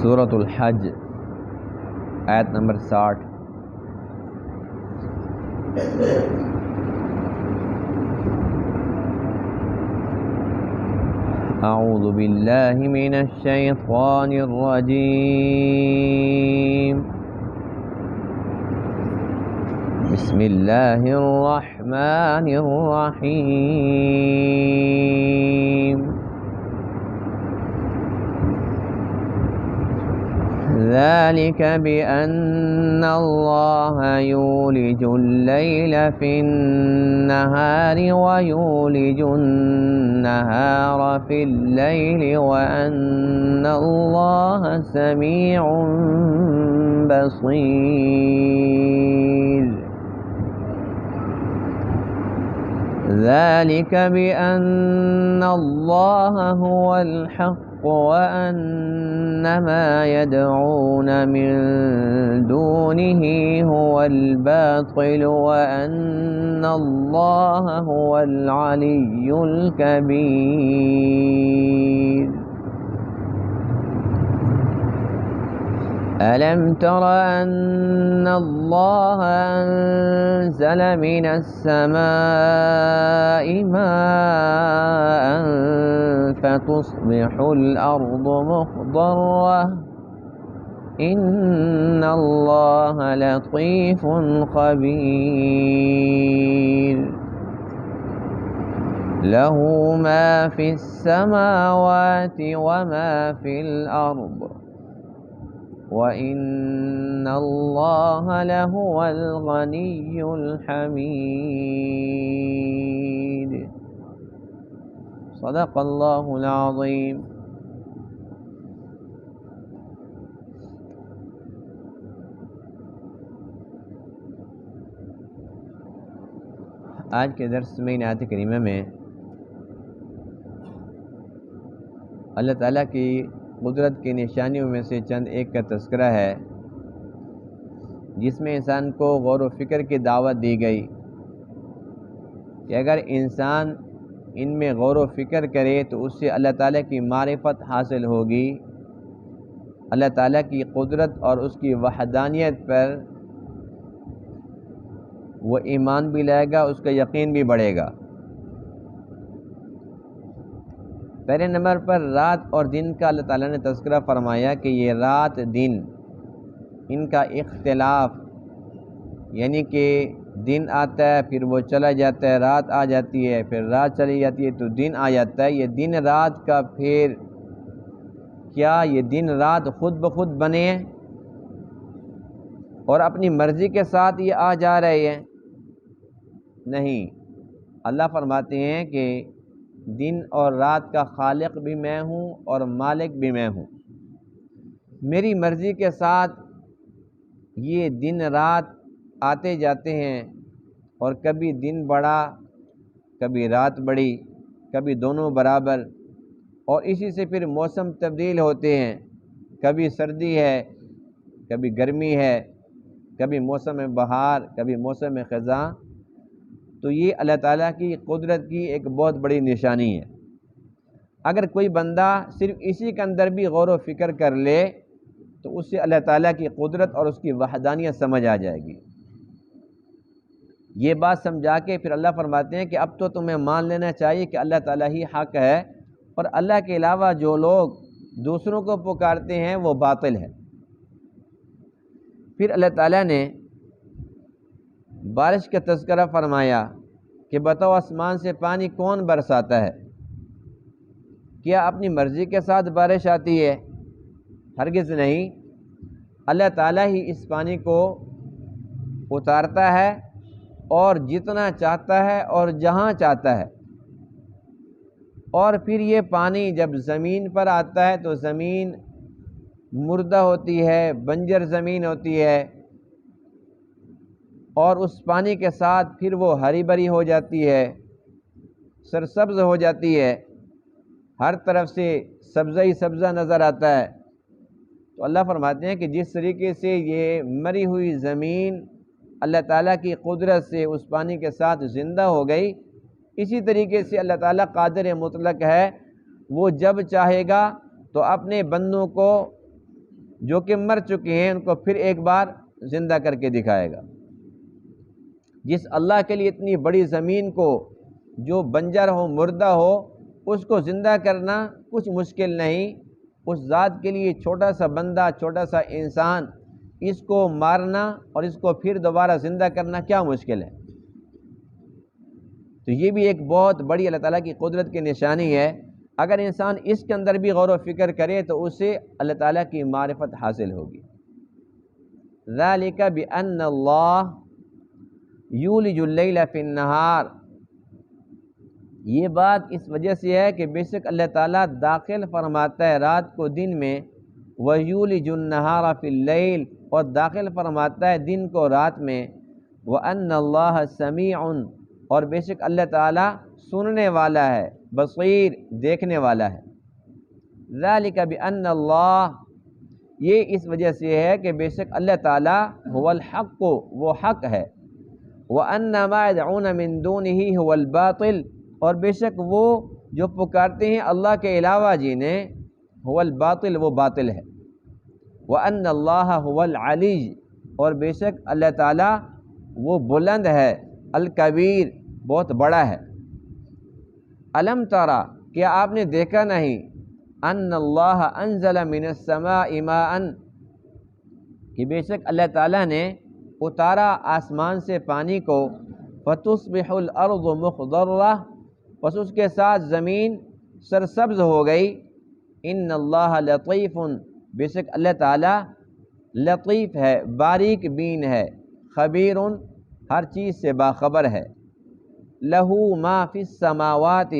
سورۃ الحج آیت نمبر 60۔ اعوذ باللہ من الشیطان الرجیم، بسم اللہ الرحمن الرحیم۔ ذلك بأن الله يولج الليل في النهار ويولج النهار في الليل وأن الله سميع بصير۔ ذلك بأن الله هو الحق وأن ما يدعون من دونه هو الباطل وأن الله هو العلي الكبير۔ ألم تر أن الله أنزل من السماء ماء فتصبح الأرض مخضرة إن الله لطيف خبير۔ له ما في السماوات وما في الأرض وَإِنَّ اللَّهَ لَهُوَ الْغَنِيُّ الْحَمِيدُ۔ صدق اللہ العظیم۔ آج کے درس میں آیت کریمہ میں اللہ تعالیٰ کی قدرت کی نشانیوں میں سے چند ایک کا تذکرہ ہے، جس میں انسان کو غور و فکر کی دعوت دی گئی کہ اگر انسان ان میں غور و فکر کرے تو اس سے اللہ تعالیٰ کی معرفت حاصل ہوگی، اللہ تعالیٰ کی قدرت اور اس کی وحدانیت پر وہ ایمان بھی لائے گا، اس کا یقین بھی بڑھے گا۔ پہلے نمبر پر رات اور دن کا اللہ تعالیٰ نے تذکرہ فرمایا کہ یہ رات دن ان کا اختلاف، یعنی کہ دن آتا ہے پھر وہ چلا جاتا ہے، رات آ جاتی ہے پھر رات چلی جاتی ہے تو دن آ جاتا ہے۔ یہ دن رات کا پھر کیا یہ دن رات خود بخود بنے ہیں اور اپنی مرضی کے ساتھ یہ آ جا رہے ہیں؟ نہیں، اللہ فرماتے ہیں کہ دن اور رات کا خالق بھی میں ہوں اور مالک بھی میں ہوں۔ میری مرضی کے ساتھ یہ دن رات آتے جاتے ہیں اور کبھی دن بڑا کبھی رات بڑی کبھی دونوں برابر، اور اسی سے پھر موسم تبدیل ہوتے ہیں، کبھی سردی ہے کبھی گرمی ہے، کبھی موسم بہار کبھی موسم خزاں۔ تو یہ اللہ تعالیٰ کی قدرت کی ایک بہت بڑی نشانی ہے۔ اگر کوئی بندہ صرف اسی کے اندر بھی غور و فکر کر لے تو اس سے اللہ تعالیٰ کی قدرت اور اس کی وحدانیت سمجھ آ جائے گی۔ یہ بات سمجھا کے پھر اللہ فرماتے ہیں کہ اب تو تمہیں مان لینا چاہیے کہ اللہ تعالیٰ ہی حق ہے اور اللہ کے علاوہ جو لوگ دوسروں کو پکارتے ہیں وہ باطل ہے۔ پھر اللہ تعالیٰ نے بارش کا تذکرہ فرمایا کہ بتاؤ آسمان سے پانی کون برساتا ہے؟ کیا اپنی مرضی کے ساتھ بارش آتی ہے؟ ہرگز نہیں، اللہ تعالیٰ ہی اس پانی کو اتارتا ہے اور جتنا چاہتا ہے اور جہاں چاہتا ہے، اور پھر یہ پانی جب زمین پر آتا ہے تو زمین مردہ ہوتی ہے، بنجر زمین ہوتی ہے، اور اس پانی کے ساتھ پھر وہ ہری بھری ہو جاتی ہے، سرسبز ہو جاتی ہے، ہر طرف سے سبزہ ہی سبزہ نظر آتا ہے۔ تو اللہ فرماتے ہیں کہ جس طریقے سے یہ مری ہوئی زمین اللہ تعالیٰ کی قدرت سے اس پانی کے ساتھ زندہ ہو گئی، اسی طریقے سے اللہ تعالیٰ قادر مطلق ہے، وہ جب چاہے گا تو اپنے بندوں کو جو کہ مر چکے ہیں ان کو پھر ایک بار زندہ کر کے دکھائے گا۔ جس اللہ کے لیے اتنی بڑی زمین کو جو بنجر ہو مردہ ہو اس کو زندہ کرنا کچھ مشکل نہیں، اس ذات کے لیے چھوٹا سا بندہ، چھوٹا سا انسان، اس کو مارنا اور اس کو پھر دوبارہ زندہ کرنا کیا مشکل ہے؟ تو یہ بھی ایک بہت بڑی اللہ تعالیٰ کی قدرت کی نشانی ہے۔ اگر انسان اس کے اندر بھی غور و فکر کرے تو اسے اللہ تعالیٰ کی معرفت حاصل ہوگی۔ ذالک بأن اللہ یولج اللیل فی النہار، یہ بات اس وجہ سے ہے کہ بے شک اللہ تعالیٰ داخل فرماتا ہے رات کو دن میں، وَیُولِجُ النَّہَارَ فِی اللیل، اور داخل فرماتا ہے دن کو رات میں، وَأَنَّ اللَّهَ سَمِیعٌ، اور بے شک اللہ تعالیٰ سننے والا ہے، بصیر دیکھنے والا ہے۔ ذَلِکَ بِأَنَّ اللَّهَ، یہ اس وجہ سے ہے کہ بے شک اللہ تعالیٰ هو الحق، وہ حق ہے، وَأَنَّ مَا يَدْعُونَ مِن دُونِهِ هُوَ الْبَاطِلُ، اور بے شک وہ جو پکارتے ہیں اللہ کے علاوہ جنہیں، هو الباطل، وہ باطل ہے، وَأَنَّ اللَّهَ هُوَ الْعَلِيُّ، اور بے شک اللہ تعالیٰ وہ بلند ہے، الکبیر بہت بڑا ہے۔ الم ترى، کیا آپ نے دیکھا نہیں، ان اللہ انزل من السماء ماء، کہ بے شک اللہ تعالیٰ نے اتارا آسمان سے پانی کو، فتصبح الارض مخضرہ، پس اس کے ساتھ زمین سرسبز ہو گئی، ان اللہ لطیف، بے شک اللہ تعالیٰ لطیف ہے، باریک بین ہے، خبیر ہر چیز سے باخبر ہے، لہو ما فی السماوات،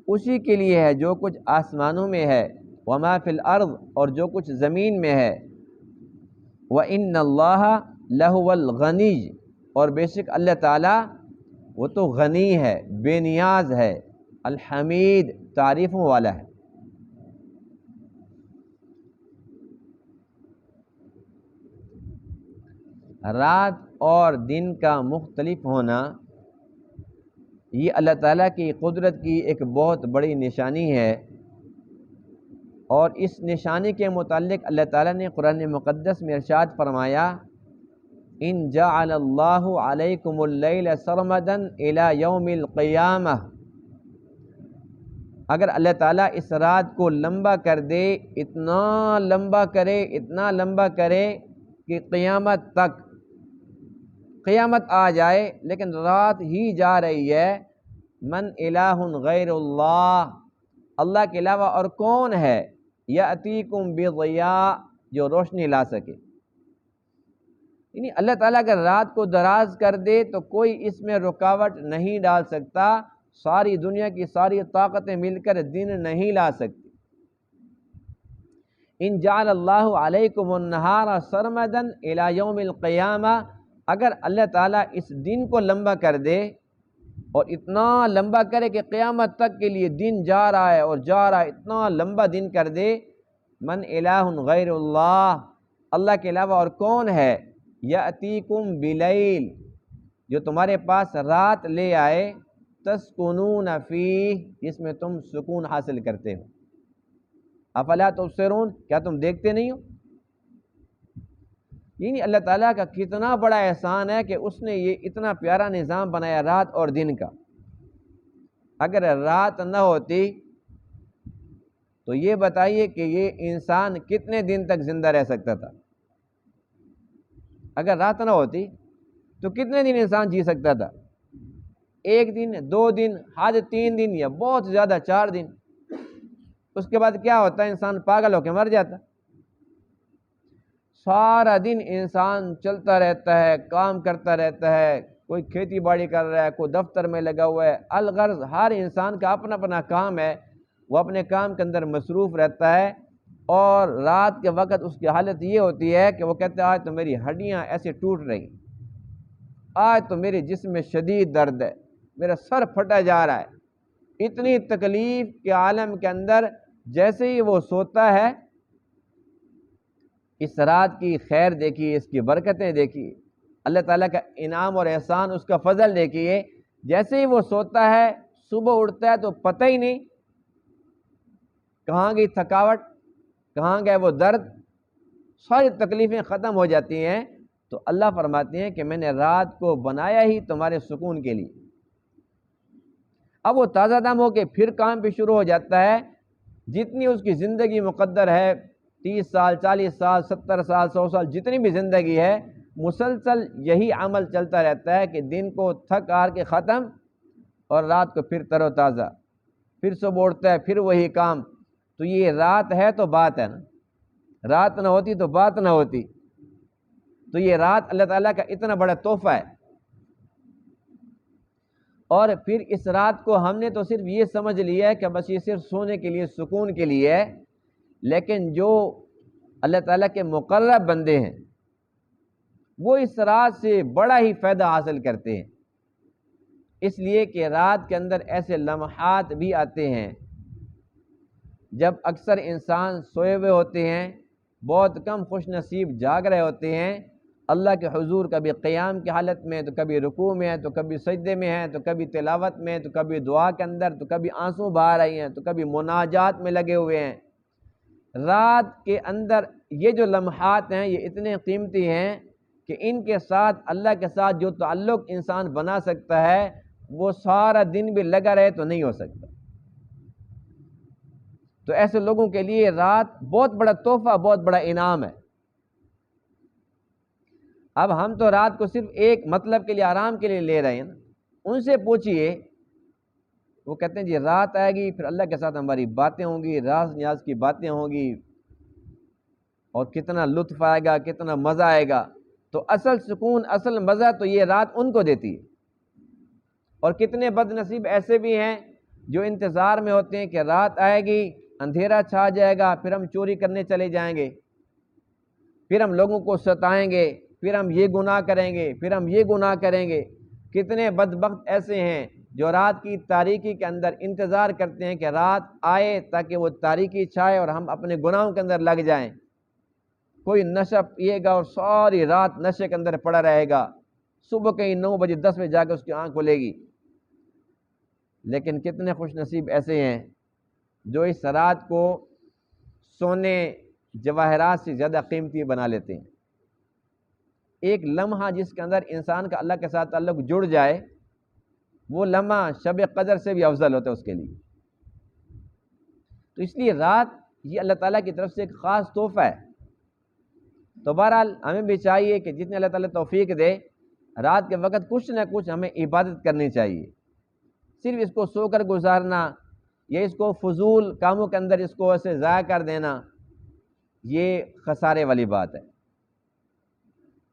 اسی کے لیے ہے جو کچھ آسمانوں میں ہے، وما فی الارض، اور جو کچھ زمین میں ہے، وَإِنَّ اللَّهَ لَهُوَ الْغَنِيُّ، اور بے شک اللہ تعالیٰ وہ تو غنی ہے، بے نیاز ہے، الحمید تعریفوں والا ہے۔ رات اور دن کا مختلف ہونا یہ اللہ تعالیٰ کی قدرت کی ایک بہت بڑی نشانی ہے، اور اس نشانی کے متعلق اللہ تعالیٰ نے قرآن مقدس میں ارشاد فرمایا، ان جعل اللہ علیکم اللیل سرمدا الی یوم القیامہ، اگر اللہ تعالیٰ اس رات کو لمبا کر دے، اتنا لمبا کرے، اتنا لمبا کرے کہ قیامت تک، قیامت آ جائے لیکن رات ہی جا رہی ہے، من الہ غیر اللہ، اللہ کے علاوہ اور کون ہے، یأتیکم بضیاء، جو روشنی لا سکے، یعنی اللہ تعالیٰ اگر رات کو دراز کر دے تو کوئی اس میں رکاوٹ نہیں ڈال سکتا، ساری دنیا کی ساری طاقتیں مل کر دن نہیں لا سکتی۔ ان جعل اللہ علیکم النہار سرمدا الی یوم القیامہ، اگر اللہ تعالیٰ اس دن کو لمبا کر دے اور اتنا لمبا کرے کہ قیامت تک کے لیے دن جا رہا ہے اور جا رہا ہے، اتنا لمبا دن کر دے، من الہ غیر اللہ، اللہ کے علاوہ اور کون ہے، یأتیکم بلیل، جو تمہارے پاس رات لے آئے، تسکنون فیہ، جس میں تم سکون حاصل کرتے ہو، افلا تبصرون، کیا تم دیکھتے نہیں ہو؟ یعنی اللہ تعالیٰ کا کتنا بڑا احسان ہے کہ اس نے یہ اتنا پیارا نظام بنایا رات اور دن کا۔ اگر رات نہ ہوتی تو یہ بتائیے کہ یہ انسان کتنے دن تک زندہ رہ سکتا تھا؟ اگر رات نہ ہوتی تو کتنے دن انسان جی سکتا تھا؟ ایک دن، 2 دن، حد 3 دن، یا بہت زیادہ 4 دن۔ اس کے بعد کیا ہوتا ہے؟ انسان پاگل ہو کے مر جاتا۔ سارا دن انسان چلتا رہتا ہے، کام کرتا رہتا ہے، کوئی کھیتی باڑی کر رہا ہے، کوئی دفتر میں لگا ہوا ہے، الغرض ہر انسان کا اپنا اپنا کام ہے، وہ اپنے کام کے اندر مصروف رہتا ہے، اور رات کے وقت اس کی حالت یہ ہوتی ہے کہ وہ کہتا ہے آج تو میری ہڈیاں ایسے ٹوٹ رہی، آج تو میرے جسم میں شدید درد ہے، میرا سر پھٹا جا رہا ہے، اتنی تکلیف کے عالم کے اندر جیسے ہی وہ سوتا ہے، اس رات کی خیر دیکھیے، اس کی برکتیں دیکھیے، اللہ تعالیٰ کا انعام اور احسان، اس کا فضل دیکھیے، جیسے ہی وہ سوتا ہے صبح اٹھتا ہے تو پتہ ہی نہیں کہاں گئی تھکاوٹ، کہاں گئے وہ درد، ساری تکلیفیں ختم ہو جاتی ہیں، تو اللہ فرماتے ہیں کہ میں نے رات کو بنایا ہی تمہارے سکون کے لیے۔ اب وہ تازہ دم ہو کے پھر کام بھی شروع ہو جاتا ہے، جتنی اس کی زندگی مقدر ہے، 30 سال 40 سال 70 سال 100 سال جتنی بھی زندگی ہے، مسلسل یہی عمل چلتا رہتا ہے کہ دن کو تھک ہار کے ختم اور رات کو پھر تر و تازہ، پھر صبح اٹھتا ہے پھر وہی کام۔ تو یہ رات ہے تو بات ہے نا، رات نہ ہوتی تو بات نہ ہوتی۔ تو یہ رات اللہ تعالیٰ کا اتنا بڑا تحفہ ہے، اور پھر اس رات کو ہم نے تو صرف یہ سمجھ لیا ہے کہ بس یہ صرف سونے کے لیے، سکون کے لیے ہے، لیکن جو اللہ تعالیٰ کے مقرب بندے ہیں وہ اس رات سے بڑا ہی فائدہ حاصل کرتے ہیں، اس لیے کہ رات کے اندر ایسے لمحات بھی آتے ہیں جب اکثر انسان سوئے ہوئے ہوتے ہیں، بہت کم خوش نصیب جاگ رہے ہوتے ہیں، اللہ کے حضور کبھی قیام کی حالت میں، تو کبھی رکوع میں ہے، تو کبھی سجدے میں ہے، تو کبھی تلاوت میں، تو کبھی دعا کے اندر، تو کبھی آنسو بہا رہی ہیں، تو کبھی مناجات میں لگے ہوئے ہیں۔ رات کے اندر یہ جو لمحات ہیں یہ اتنے قیمتی ہیں کہ ان کے ساتھ، اللہ کے ساتھ جو تعلق انسان بنا سکتا ہے وہ سارا دن بھی لگا رہے تو نہیں ہو سکتا۔ تو ایسے لوگوں کے لیے رات بہت بڑا تحفہ، بہت بڑا انعام ہے۔ اب ہم تو رات کو صرف ایک مطلب کے لیے، آرام کے لیے لے رہے ہیں نا، ان سے پوچھئے، وہ کہتے ہیں جی رات آئے گی پھر اللہ کے ساتھ ہماری باتیں ہوں گی، راز نیاز کی باتیں ہوں گی، اور کتنا لطف آئے گا، کتنا مزہ آئے گا۔ تو اصل سکون، اصل مزہ تو یہ رات ان کو دیتی ہے۔ اور کتنے بد نصیب ایسے بھی ہیں جو انتظار میں ہوتے ہیں کہ رات آئے گی، اندھیرا چھا جائے گا، پھر ہم چوری کرنے چلے جائیں گے، پھر ہم لوگوں کو ستائیں گے، پھر ہم یہ گناہ کریں گے، پھر ہم یہ گناہ کریں گے۔ کتنے بدبخت ایسے ہیں جو رات کی تاریکی کے اندر انتظار کرتے ہیں کہ رات آئے تاکہ وہ تاریکی چھائے اور ہم اپنے گناہوں کے اندر لگ جائیں۔ کوئی نشہ پیے گا اور ساری رات نشے کے اندر پڑا رہے گا، صبح کہیں 9 بجے 10 بجے جا کے اس کی آنکھ کھلے گی۔ لیکن کتنے خوش نصیب ایسے ہیں جو اس رات کو سونے جواہرات سے زیادہ قیمتی بنا لیتے ہیں۔ ایک لمحہ جس کے اندر انسان کا اللہ کے ساتھ تعلق جڑ جائے، وہ لمحہ شب قدر سے بھی افضل ہوتا ہے اس کے لیے۔ تو اس لیے رات یہ اللہ تعالیٰ کی طرف سے ایک خاص تحفہ ہے۔ تو بہرحال ہمیں بھی چاہیے کہ جتنے اللہ تعالیٰ توفیق دے، رات کے وقت کچھ نہ کچھ ہمیں عبادت کرنی چاہیے۔ صرف اس کو سو کر گزارنا یا اس کو فضول کاموں کے اندر اس کو ایسے ضائع کر دینا، یہ خسارے والی بات ہے۔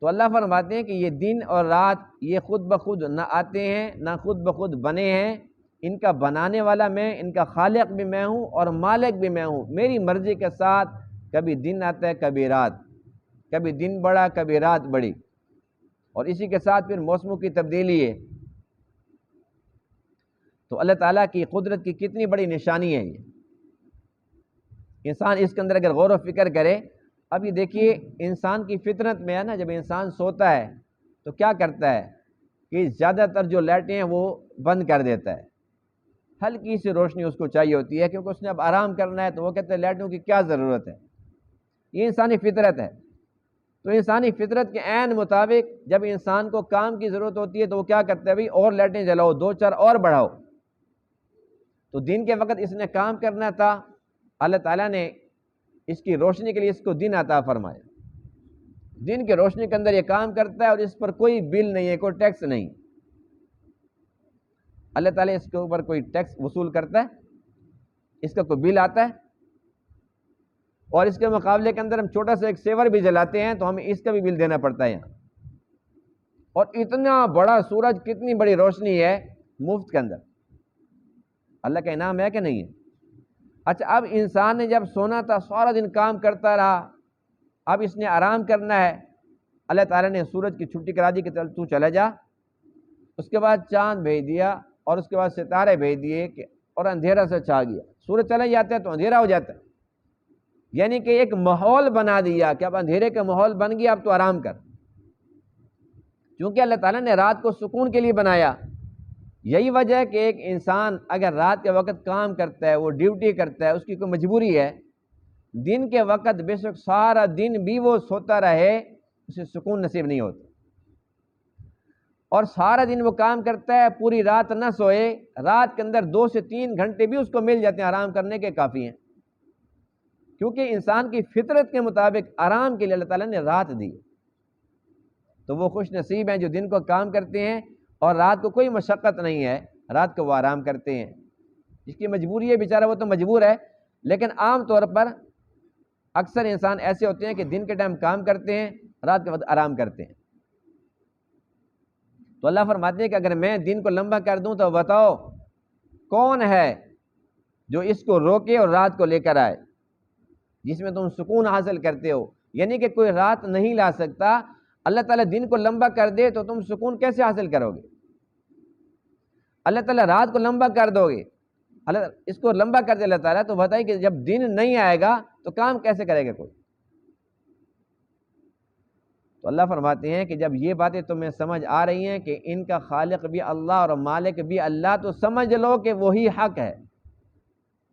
تو اللہ فرماتے ہیں کہ یہ دن اور رات یہ خود بخود نہ آتے ہیں، نہ خود بخود بنے ہیں، ان کا بنانے والا میں، ان کا خالق بھی میں ہوں اور مالک بھی میں ہوں۔ میری مرضی کے ساتھ کبھی دن آتا ہے، کبھی رات، کبھی دن بڑا کبھی رات بڑی، اور اسی کے ساتھ پھر موسموں کی تبدیلی ہے۔ تو اللہ تعالیٰ کی قدرت کی کتنی بڑی نشانی ہے یہ، انسان اس کے اندر اگر غور و فکر کرے۔ اب یہ دیکھیے انسان کی فطرت میں ہے نا، جب انسان سوتا ہے تو کیا کرتا ہے کہ زیادہ تر جو لائٹیں ہیں وہ بند کر دیتا ہے، ہلکی سی روشنی اس کو چاہیے ہوتی ہے کیونکہ اس نے اب آرام کرنا ہے، تو وہ کہتے ہیں لائٹوں کی کیا ضرورت ہے، یہ انسانی فطرت ہے۔ تو انسانی فطرت کے عین مطابق جب انسان کو کام کی ضرورت ہوتی ہے تو وہ کیا کرتا ہے، بھئی اور لائٹیں جلاؤ، 2-4 اور بڑھاؤ۔ تو دن کے وقت اس نے کام کرنا تھا، اللہ تعالیٰ نے اس کی روشنی کے لیے اس کو دن عطا فرمایا، دن کی روشنی کے اندر یہ کام کرتا ہے اور اس پر کوئی بل نہیں ہے، کوئی ٹیکس نہیں۔ اللہ تعالیٰ اس کے اوپر کوئی ٹیکس وصول کرتا ہے، اس کا کوئی بل آتا ہے؟ اور اس کے مقابلے کے اندر ہم چھوٹا سا ایک سیور بھی جلاتے ہیں تو ہمیں اس کا بھی بل دینا پڑتا ہے یہاں۔ اور اتنا بڑا سورج، کتنی بڑی روشنی ہے مفت کے اندر، اللہ کا انعام ہے کہ نہیں ہے؟ اچھا، اب انسان نے جب سونا تھا، سارا دن کام کرتا رہا، اب اس نے آرام کرنا ہے، اللہ تعالیٰ نے سورج کی چھٹی کرا دی کہ تو چلا جا، اس کے بعد چاند بھیج دیا اور اس کے بعد ستارے بھیج دیے کہ اور اندھیرا سے چھا گیا، سورج چلا جاتا ہے تو اندھیرا ہو جاتا ہے، یعنی کہ ایک ماحول بنا دیا کہ اب اندھیرے کا ماحول بن گیا، اب تو آرام کر۔ کیونکہ اللہ تعالیٰ نے رات کو سکون کے لیے بنایا۔ یہی وجہ ہے کہ ایک انسان اگر رات کے وقت کام کرتا ہے، وہ ڈیوٹی کرتا ہے، اس کی کوئی مجبوری ہے، دن کے وقت بے شک سارا دن بھی وہ سوتا رہے اسے سکون نصیب نہیں ہوتا، اور سارا دن وہ کام کرتا ہے پوری رات نہ سوئے، رات کے اندر 2 سے 3 گھنٹے بھی اس کو مل جاتے ہیں آرام کرنے کے کافی ہیں، کیونکہ انسان کی فطرت کے مطابق آرام کے لیے اللہ تعالیٰ نے رات دی، تو وہ خوش نصیب ہیں جو دن کو کام کرتے ہیں اور رات کو کوئی مشقت نہیں ہے، رات کو وہ آرام کرتے ہیں۔ جس کی مجبوری ہے بیچارہ وہ تو مجبور ہے، لیکن عام طور پر اکثر انسان ایسے ہوتے ہیں کہ دن کے ٹائم کام کرتے ہیں، رات کے وقت آرام کرتے ہیں۔ تو اللہ فرماتے ہیں کہ اگر میں دن کو لمبا کر دوں تو بتاؤ کون ہے جو اس کو روکے اور رات کو لے کر آئے جس میں تم سکون حاصل کرتے ہو، یعنی کہ کوئی رات نہیں لا سکتا۔ اللہ تعالیٰ دن کو لمبا کر دے تو تم سکون کیسے حاصل کرو گے؟ اللہ تعالیٰ رات کو لمبا کر دو گے، اللہ اس کو لمبا کر دے اللہ تعالیٰ، تو بتائیے کہ جب دن نہیں آئے گا تو کام کیسے کرے گا کوئی؟ تو اللہ فرماتے ہیں کہ جب یہ باتیں تمہیں سمجھ آ رہی ہیں کہ ان کا خالق بھی اللہ اور مالک بھی اللہ، تو سمجھ لو کہ وہی حق ہے۔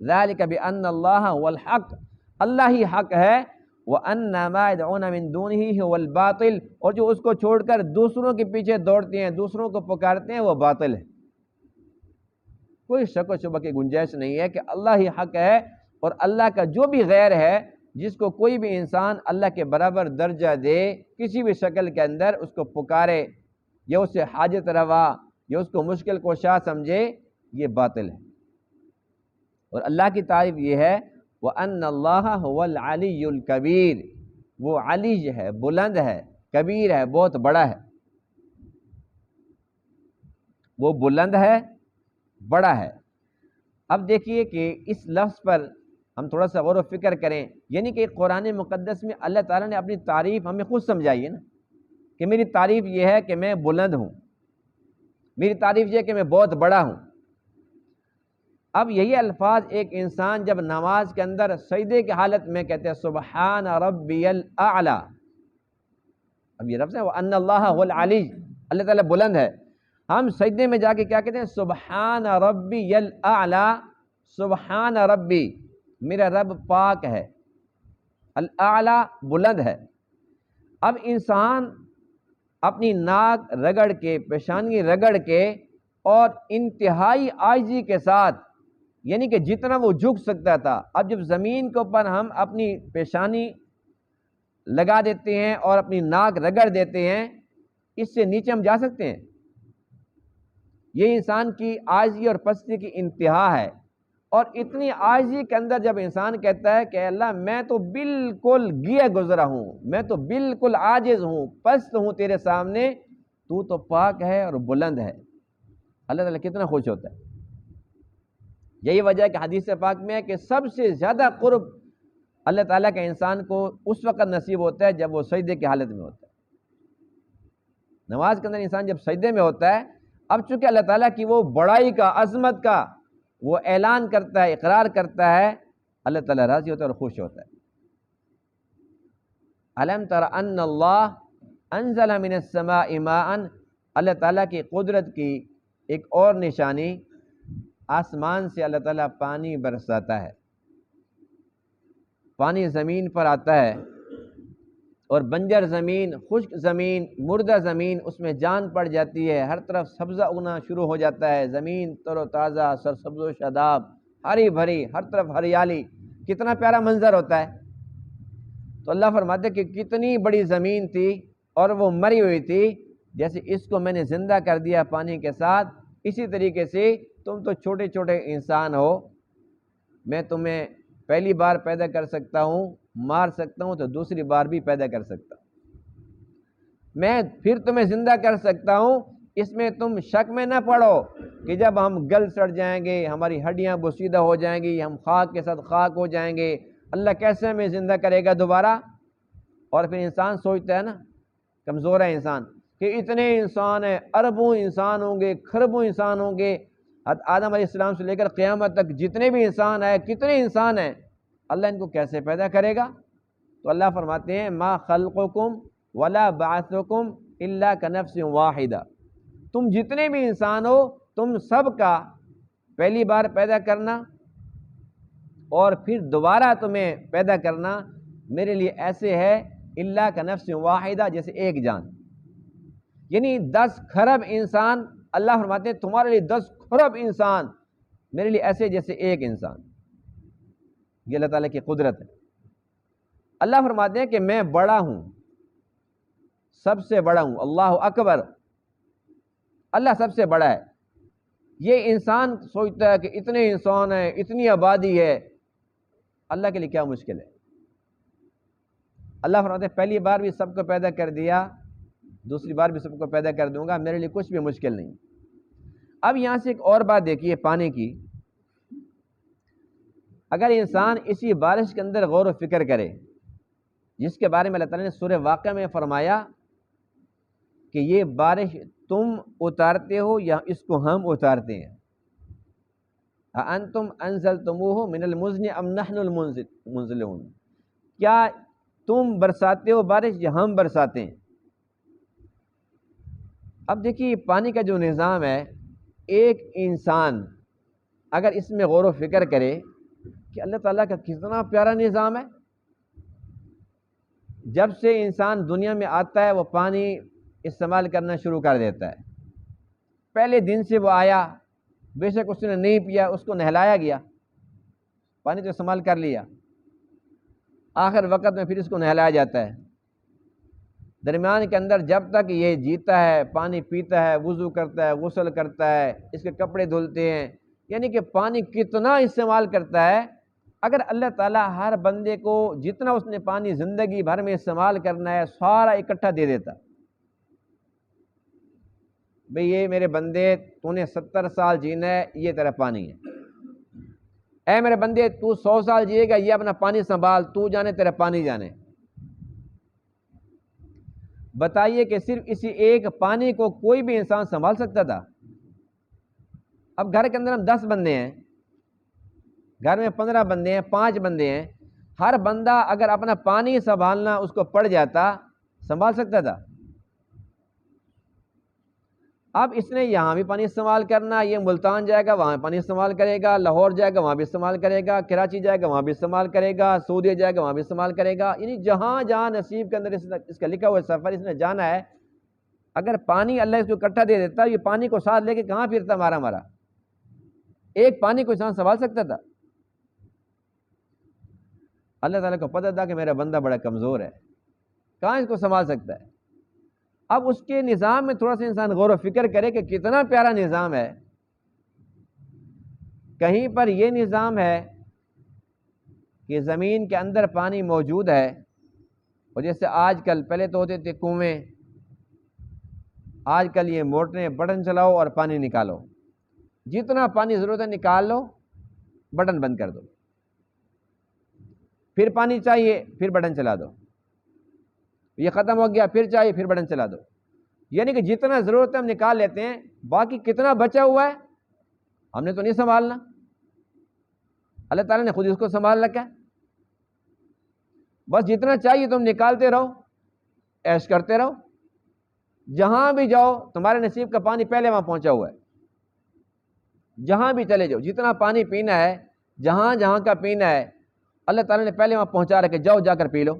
ذالک بأن اللہ هو الحق، اللہ ہی حق ہے، وَأَنَّ مَا يَدْعُونَ مِن دُونِهِ هُوَ الْبَاطِلُ، اور جو اس کو چھوڑ کر دوسروں کے پیچھے دوڑتے ہیں، دوسروں کو پکارتے ہیں، وہ باطل ہے۔ کوئی شک و شبہ کی گنجائش نہیں ہے کہ اللہ ہی حق ہے، اور اللہ کا جو بھی غیر ہے، جس کو کوئی بھی انسان اللہ کے برابر درجہ دے کسی بھی شکل کے اندر، اس کو پکارے یا اسے حاجت روا یا اس کو مشکل کوشا سمجھے، یہ باطل ہے۔ اور اللہ کی تعریف یہ ہے وَأَنَّ اللَّهَ هُوَ الْعَلِيُّ الْكَبِيرُ، وہ علی ہے، بلند ہے، کبیر ہے، بہت بڑا ہے، وہ بلند ہے، بڑا ہے۔ اب دیکھیے کہ اس لفظ پر ہم تھوڑا سا غور و فکر کریں، یعنی کہ قرآن مقدس میں اللہ تعالیٰ نے اپنی تعریف ہمیں خود سمجھائی ہے نا، کہ میری تعریف یہ ہے کہ میں بلند ہوں، میری تعریف یہ ہے کہ میں بہت بڑا ہوں۔ اب یہی الفاظ ایک انسان جب نماز کے اندر سجدے کی حالت میں کہتے ہیں سبحان ربی الاعلی، اب یہ لفظ ہے وَأَنَّ اللَّهَ هُوَ الْعَلِيُّ، اللہ تعالیٰ بلند ہے۔ ہم سجدے میں جا کے کیا کہتے ہیں؟ سبحان ربی الاعلی، سبحان ربی، میرا رب پاک ہے، الاعلی بلند ہے۔ اب انسان اپنی ناک رگڑ کے، پیشانی رگڑ کے اور انتہائی عاجزی کے ساتھ، یعنی کہ جتنا وہ جھک سکتا تھا، اب جب زمین کے اوپر ہم اپنی پیشانی لگا دیتے ہیں اور اپنی ناک رگڑ دیتے ہیں، اس سے نیچے ہم جا سکتے ہیں؟ یہ انسان کی عاجزی اور پستی کی انتہا ہے۔ اور اتنی عاجزی کے اندر جب انسان کہتا ہے کہ اللہ میں تو بالکل گیا گزرا ہوں، میں تو بالکل عاجز ہوں، پست ہوں تیرے سامنے، تو تو پاک ہے اور بلند ہے، اللہ تعالیٰ کتنا خوش ہوتا ہے۔ یہی وجہ ہے کہ حدیث پاک میں ہے کہ سب سے زیادہ قرب اللہ تعالیٰ کا انسان کو اس وقت نصیب ہوتا ہے جب وہ سجدے کی حالت میں ہوتا ہے۔ نماز کے اندر انسان جب سجدے میں ہوتا ہے، اب چونکہ اللہ تعالیٰ کی وہ بڑائی کا، عظمت کا وہ اعلان کرتا ہے، اقرار کرتا ہے، اللہ تعالیٰ راضی ہوتا ہے اور خوش ہوتا ہے۔ أَلَمْ تَرَ أَنَّ اللَّهَ أَنزَلَ مِنَ السَّمَاءِ مَاءً، اللہ تعالیٰ کی قدرت کی ایک اور نشانی، آسمان سے اللہ تعالیٰ پانی برساتا ہے، پانی زمین پر آتا ہے، اور بنجر زمین، خشک زمین، مردہ زمین، اس میں جان پڑ جاتی ہے، ہر طرف سبزہ اگنا شروع ہو جاتا ہے، زمین تر و تازہ، سرسبز و شاداب، ہری بھری، ہر طرف ہریالی، کتنا پیارا منظر ہوتا ہے۔ تو اللہ فرماتے کہ کتنی بڑی زمین تھی اور وہ مری ہوئی تھی، جیسے اس کو میں نے زندہ کر دیا پانی کے ساتھ، اسی طریقے سے تم تو چھوٹے چھوٹے انسان ہو، میں تمہیں پہلی بار پیدا کر سکتا ہوں، مار سکتا ہوں تو دوسری بار بھی پیدا کر سکتا ہوں، میں پھر تمہیں زندہ کر سکتا ہوں، اس میں تم شک میں نہ پڑو کہ جب ہم گل سڑ جائیں گے، ہماری ہڈیاں بوسیدہ ہو جائیں گی، ہم خاک کے ساتھ خاک ہو جائیں گے، اللہ کیسے ہمیں زندہ کرے گا دوبارہ؟ اور پھر انسان سوچتا ہے نا، کمزور ہے انسان، کہ اتنے انسان ہیں، اربوں انسان ہوں گے، کھربوں انسان ہوں گے، آدم علیہ السلام سے لے کر قیامت تک جتنے بھی انسان ہیں، کتنے انسان ہیں، اللہ ان کو کیسے پیدا کرے گا؟ تو اللہ فرماتے ہیں ما خلقکم ولا بعثکم الا کنفس واحدہ، تم جتنے بھی انسان ہو، تم سب کا پہلی بار پیدا کرنا اور پھر دوبارہ تمہیں پیدا کرنا میرے لیے ایسے ہے اللہ کا نفس واحدہ، جیسے ایک جان، یعنی 10 کھرب انسان، اللہ فرماتے ہیں تمہارے لیے 10 کھرب انسان میرے لیے ایسے جیسے ایک انسان۔ یہ اللہ تعالیٰ کی قدرت ہے۔ اللہ فرماتے ہیں کہ میں بڑا ہوں، سب سے بڑا ہوں، اللہ اکبر، اللہ سب سے بڑا ہے۔ یہ انسان سوچتا ہے کہ اتنے انسان ہیں، اتنی آبادی ہے، اللہ کے لیے کیا مشکل ہے؟ اللہ فرماتے ہیں پہلی بار بھی سب کو پیدا کر دیا، دوسری بار بھی سب کو پیدا کر دوں گا، میرے لیے کچھ بھی مشکل نہیں۔ اب یہاں سے ایک اور بات دیکھیے پانی کی، اگر انسان اسی بارش کے اندر غور و فکر کرے، جس کے بارے میں اللہ تعالیٰ نے سورہ واقعہ میں فرمایا کہ یہ بارش تم اتارتے ہو یا اس کو ہم اتارتے ہیں، أَأَنْتُمْ أَنزَلْتُمُوهُ مِنَ الْمُزْنِ أَمْ نَحْنُ الْمُنزِلُونَ، کیا تم برساتے ہو بارش یا ہم برساتے ہیں؟ اب دیکھیے پانی کا جو نظام ہے، ایک انسان اگر اس میں غور و فکر کرے کہ اللہ تعالیٰ کا کتنا پیارا نظام ہے، جب سے انسان دنیا میں آتا ہے وہ پانی استعمال کرنا شروع کر دیتا ہے۔ پہلے دن سے وہ آیا، بے شک اس نے نہیں پیا، اس کو نہلایا گیا، پانی تو استعمال کر لیا، آخر وقت میں پھر اس کو نہلایا جاتا ہے۔ درمیان کے اندر جب تک یہ جیتا ہے، پانی پیتا ہے، وضو کرتا ہے، غسل کرتا ہے، اس کے کپڑے دھلتے ہیں، یعنی کہ پانی کتنا استعمال کرتا ہے۔ اگر اللہ تعالیٰ ہر بندے کو جتنا اس نے پانی زندگی بھر میں استعمال کرنا ہے سارا اکٹھا دے دیتا، بھئی یہ میرے بندے تو نے 70 سال جینا ہے، یہ تیرا پانی ہے، اے میرے بندے تو 100 سال جیے گا، یہ اپنا پانی سنبھال، تو جانے تیرا پانی جانے۔ بتائیے کہ صرف اسی ایک پانی کو کوئی بھی انسان سنبھال سکتا تھا؟ اب گھر کے اندر ہم 10 بندے ہیں، گھر میں 15 بندے ہیں، 5 بندے ہیں، ہر بندہ اگر اپنا پانی سنبھالنا اس کو پڑ جاتا، سنبھال سکتا تھا؟ اب اس نے یہاں بھی پانی استعمال کرنا، یہ ملتان جائے گا وہاں پانی استعمال کرے گا، لاہور جائے گا وہاں بھی استعمال کرے گا، کراچی جائے گا وہاں بھی استعمال کرے گا، سعودی جائے گا وہاں بھی استعمال کرے گا، یعنی جہاں جہاں نصیب کے اندر اس کا لکھا ہوا سفر اس نے جانا ہے، اگر پانی اللہ اس کو اکٹھا دے دیتا، یہ پانی کو ساتھ لے کے کہاں پھرتا مارا؟ ایک پانی کو انسان سنبھال سکتا تھا؟ اللہ تعالیٰ کو پتہ تھا کہ میرا بندہ بڑا کمزور ہے، کہاں اس کو سنبھال سکتا ہے۔ اب اس کے نظام میں تھوڑا سا انسان غور و فکر کرے کہ کتنا پیارا نظام ہے۔ کہیں پر یہ نظام ہے کہ زمین کے اندر پانی موجود ہے، اور جیسے آج کل، پہلے تو ہوتے تھے کنویں، آج کل یہ موٹریں، بٹن چلاؤ اور پانی نکالو، جتنا پانی ضرورت ہے نکال لو، بٹن بند کر دو، پھر پانی چاہیے پھر بٹن چلا دو، یہ ختم ہو گیا پھر چاہیے پھر بٹن چلا دو، یعنی کہ جتنا ضرورت ہے ہم نکال لیتے ہیں، باقی کتنا بچا ہوا ہے ہم نے تو نہیں سنبھالنا، اللہ تعالیٰ نے خود اس کو سنبھال رکھا ہے، بس جتنا چاہیے تم نکالتے رہو، عیش کرتے رہو، جہاں بھی جاؤ تمہارے نصیب کا پانی پہلے وہاں پہنچا ہوا ہے، جہاں بھی چلے جاؤ جتنا پانی پینا ہے، جہاں جہاں کا پینا ہے اللہ تعالیٰ نے پہلے وہاں پہنچا رکھے، جاؤ جا کر پی لو،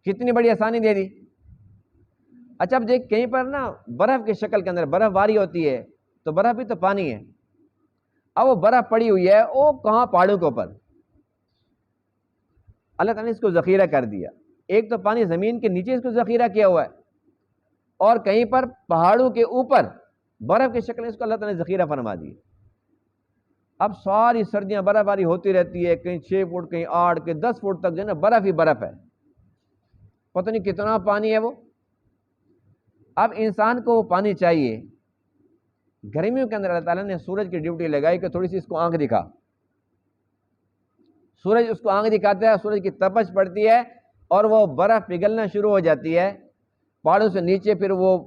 کتنی بڑی آسانی دے دی۔ اچھا اب دیکھ کہیں پر نا برف کی شکل کے اندر برف باری ہوتی ہے، تو برف بھی تو پانی ہے، اب وہ برف پڑی ہوئی ہے وہ کہاں، پہاڑوں کے اوپر، اللہ تعالیٰ نے اس کو ذخیرہ کر دیا، ایک تو پانی زمین کے نیچے اس کو ذخیرہ کیا ہوا ہے، اور کہیں پر پہاڑوں کے اوپر برف کی شکل میں اس کو اللہ تعالیٰ نے ذخیرہ فرما دی۔ اب ساری سردیاں برف باری ہوتی رہتی ہے، کہیں 6 فٹ کہیں 8 کہیں 10 فٹ تک جو ہے نا برف ہی برف ہے، پتہ نہیں کتنا پانی ہے وہ۔ اب انسان کو پانی چاہیے، گرمیوں کے اندر اللہ تعالیٰ نے سورج کی ڈیوٹی لگائی کہ تھوڑی سی اس کو آنکھ دکھا، سورج اس کو آنکھ دکھاتا ہے، سورج کی تپش پڑتی ہے اور وہ برف پگھلنا شروع ہو جاتی ہے پہاڑوں سے نیچے، پھر وہ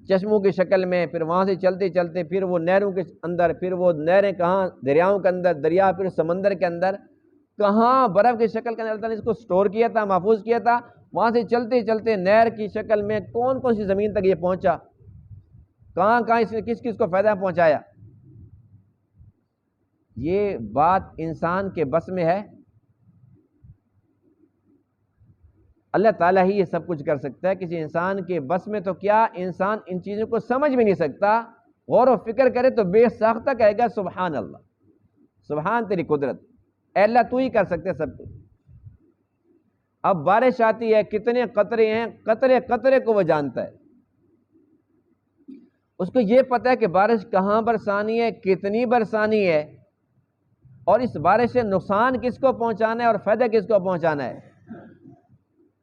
چشموں کی شکل میں، پھر وہاں سے چلتے چلتے پھر وہ نہروں کے اندر، پھر وہ نہریں کہاں دریاؤں کے اندر، دریا پھر سمندر کے اندر، کہاں برف کی شکل کے اندر اللہ تعالیٰ نے اس کو سٹور کیا تھا، محفوظ کیا تھا، وہاں سے چلتے چلتے نہر کی شکل میں کون کون سی زمین تک یہ پہنچا، کہاں کہاں اس نے کس کس کو فائدہ پہنچایا۔ یہ بات انسان کے بس میں ہے؟ اللہ تعالیٰ ہی یہ سب کچھ کر سکتا ہے، کسی انسان کے بس میں تو کیا، انسان ان چیزوں کو سمجھ بھی نہیں سکتا، غور و فکر کرے تو بے ساختہ کہے گا سبحان اللہ، سبحان تیری قدرت، اے اللہ تو ہی کر سکتے سب کچھ۔ اب بارش آتی ہے، کتنے قطرے ہیں، قطرے قطرے کو وہ جانتا ہے، اس کو یہ پتہ ہے کہ بارش کہاں برسانی ہے، کتنی برسانی ہے، اور اس بارش سے نقصان کس کو پہنچانا ہے اور فائدہ کس کو پہنچانا ہے۔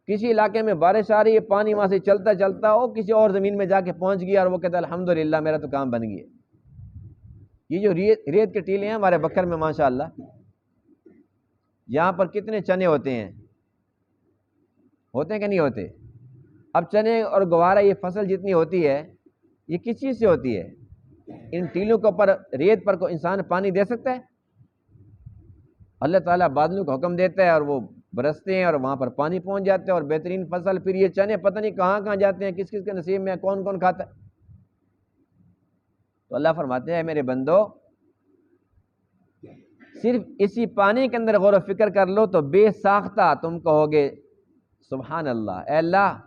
کسی علاقے میں بارش آ رہی ہے، پانی وہاں سے چلتا چلتا ہو کسی اور زمین میں جا کے پہنچ گیا اور وہ کہتا ہے الحمدللہ میرا تو کام بن گیا۔ یہ جو ریت کے ٹیلے ہیں ہمارے بکر میں ماشاءاللہ، یہاں پر کتنے چنے ہوتے ہیں کہ نہیں ہوتے؟ اب چنے اور گوارا یہ فصل جتنی ہوتی ہے یہ کس چیز سے ہوتی ہے؟ ان ٹیلوں کے اوپر، ریت پر کوئی انسان پانی دے سکتا ہے؟ اللہ تعالیٰ بادلوں کو حکم دیتا ہے اور وہ برستے ہیں اور وہاں پر پانی پہنچ جاتے ہیں اور بہترین فصل، پھر یہ چنے پتہ نہیں کہاں کہاں جاتے ہیں، کس کس کے نصیب میں، کون کون کھاتا ہے۔ تو اللہ فرماتے ہیں میرے بندو صرف اسی پانی کے اندر غور و فکر کر لو تو بے ساختہ تم کہو گے سبحان اللہ، اے اللہ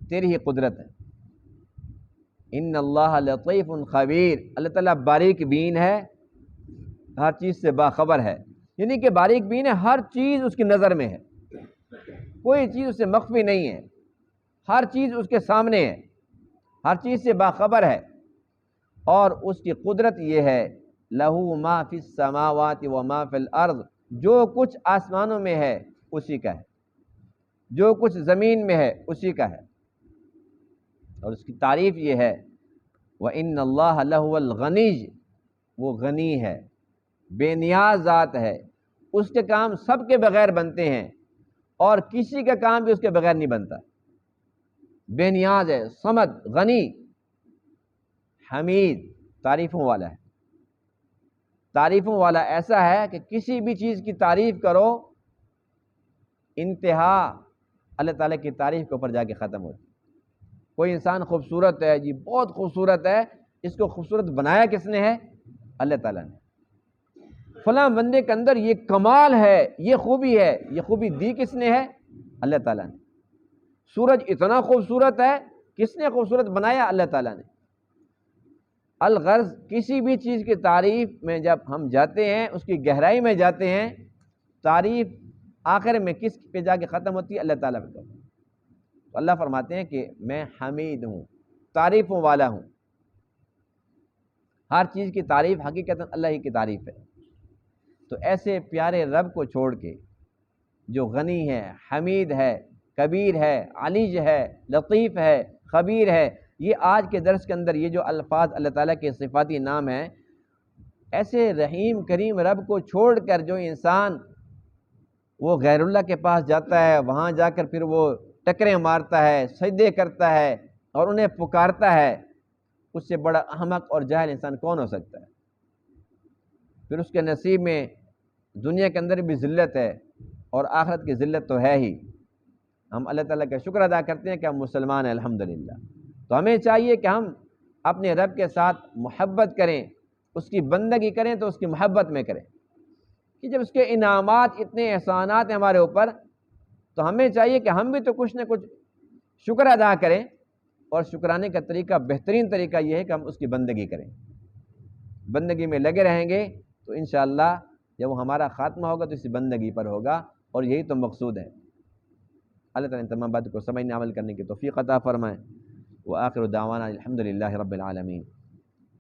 تیری ہی قدرت ہے۔ ان اللہ لطیف خبیر، اللہ تعالیٰ باریک بین ہے، ہر چیز سے باخبر ہے، یعنی کہ باریک بین ہے، ہر چیز اس کی نظر میں ہے، کوئی چیز اس سے مخفی نہیں ہے، ہر چیز اس کے سامنے ہے، ہر چیز سے باخبر ہے۔ اور اس کی قدرت یہ ہے لہو ما فی السماوات و ما فی الارض، جو کچھ آسمانوں میں ہے اسی کا ہے، جو کچھ زمین میں ہے اسی کا ہے۔ اور اس کی تعریف یہ ہے وَإِنَّ اللَّهَ لَهُوَ الْغَنِيُّ، وہ غنی ہے، بے نیاز ذات ہے، اس کے کام سب کے بغیر بنتے ہیں اور کسی کا کام بھی اس کے بغیر نہیں بنتا، بے نیاز ہے، صمد، غنی، حمید، تعریفوں والا ہے، تعریفوں والا ایسا ہے کہ کسی بھی چیز کی تعریف کرو انتہا اللہ تعالیٰ کی تعریف کے اوپر جا کے ختم ہوتی۔ کوئی انسان خوبصورت ہے جی، بہت خوبصورت ہے، اس کو خوبصورت بنایا کس نے ہے؟ اللہ تعالیٰ نے۔ فلاں بندے کے اندر یہ کمال ہے، یہ خوبی ہے، یہ خوبی دی کس نے ہے؟ اللہ تعالیٰ نے۔ سورج اتنا خوبصورت ہے، کس نے خوبصورت بنایا؟ اللہ تعالیٰ نے۔ الغرض کسی بھی چیز کی تعریف میں جب ہم جاتے ہیں، اس کی گہرائی میں جاتے ہیں، تعریف آخر میں کس پہ جا کے ختم ہوتی ہے؟ اللہ تعالیٰ پہ۔ تو اللہ فرماتے ہیں کہ میں حمید ہوں، تعریفوں والا ہوں، ہر چیز کی تعریف حقیقتاً اللہ ہی کی تعریف ہے۔ تو ایسے پیارے رب کو چھوڑ کے جو غنی ہے، حمید ہے، کبیر ہے، علیج ہے، لطیف ہے، خبیر ہے، یہ آج کے درس کے اندر یہ جو الفاظ اللہ تعالیٰ کے صفاتی نام ہیں، ایسے رحیم کریم رب کو چھوڑ کر جو انسان وہ غیر اللہ کے پاس جاتا ہے، وہاں جا کر پھر وہ ٹکریں مارتا ہے، سجدے کرتا ہے اور انہیں پکارتا ہے، اس سے بڑا احمق اور جاہل انسان کون ہو سکتا ہے؟ پھر اس کے نصیب میں دنیا کے اندر بھی ذلت ہے اور آخرت کی ذلت تو ہے ہی۔ ہم اللہ تعالیٰ کا شکر ادا کرتے ہیں کہ ہم مسلمان ہیں الحمدللہ۔ تو ہمیں چاہیے کہ ہم اپنے رب کے ساتھ محبت کریں، اس کی بندگی کریں تو اس کی محبت میں کریں، کہ جب اس کے انعامات اتنے احسانات ہیں ہمارے اوپر تو ہمیں چاہیے کہ ہم بھی تو کچھ نہ کچھ شکر ادا کریں، اور شکرانے کا طریقہ، بہترین طریقہ یہ ہے کہ ہم اس کی بندگی کریں، بندگی میں لگے رہیں گے تو انشاءاللہ جب وہ ہمارا خاتمہ ہوگا تو اسی بندگی پر ہوگا، اور یہی تو مقصود ہے۔ اللہ تعالیٰ ان تمام باتوں کو سمجھنے عمل کرنے کی توفیق عطا فرمائے۔ وآخر دعوانا الحمدللہ رب العالمین۔